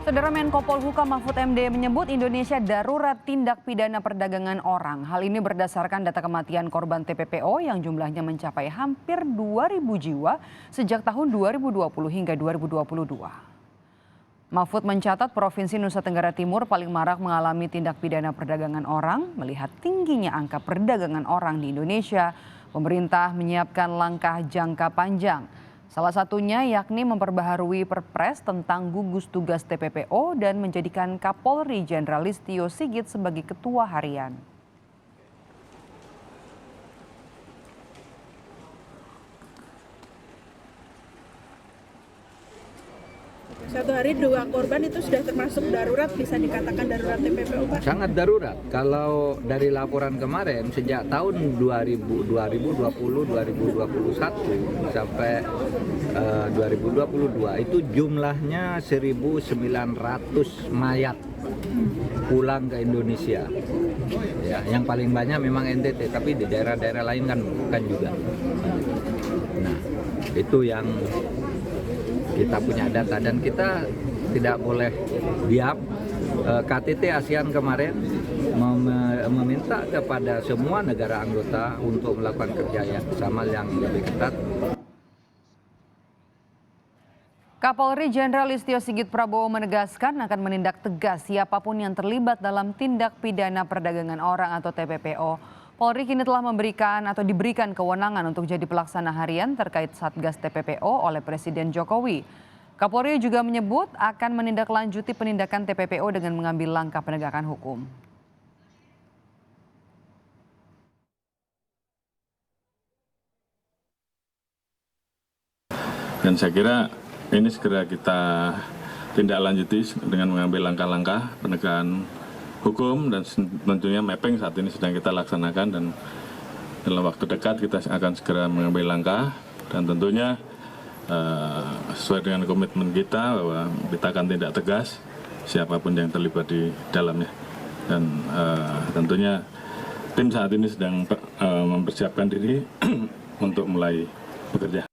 Saudara Menko Polhukam Mahfud MD menyebut Indonesia darurat tindak pidana perdagangan orang. Hal ini berdasarkan data kematian korban TPPO yang jumlahnya mencapai hampir 2.000 jiwa sejak tahun 2020 hingga 2022. Mahfud mencatat Provinsi Nusa Tenggara Timur paling marak mengalami tindak pidana perdagangan orang. Melihat tingginya angka perdagangan orang di Indonesia, pemerintah menyiapkan langkah jangka panjang. Salah satunya yakni memperbaharui Perpres tentang gugus tugas TPPO dan menjadikan Kapolri Jenderal Listio Sigit sebagai ketua harian. Satu hari 2 korban itu sudah termasuk darurat, bisa dikatakan darurat TPPO, Pak? Sangat darurat. Kalau dari laporan kemarin sejak tahun 2020-2021 sampai 2022 itu jumlahnya 1.900 mayat pulang ke Indonesia. Ya, yang paling banyak memang NTT, tapi di daerah-daerah lain kan juga. Nah, itu yang kita punya data dan kita tidak boleh diam. KTT ASEAN kemarin meminta kepada semua negara anggota untuk melakukan kerja yang sama yang lebih ketat. Kapolri Jenderal Listio Sigit Prabowo menegaskan akan menindak tegas siapapun yang terlibat dalam tindak pidana perdagangan orang atau TPPO. Polri kini telah diberikan kewenangan untuk jadi pelaksana harian terkait Satgas TPPO oleh Presiden Jokowi. Kapolri juga menyebut akan menindaklanjuti penindakan TPPO dengan mengambil langkah penegakan hukum. Dan saya kira ini segera kita tindak lanjuti dengan mengambil langkah-langkah penegakan hukum dan tentunya mapping saat ini sedang kita laksanakan dan dalam waktu dekat kita akan segera mengambil langkah dan tentunya sesuai dengan komitmen kita bahwa kita akan tindak tegas siapapun yang terlibat di dalamnya dan tentunya tim saat ini sedang mempersiapkan diri untuk mulai bekerja.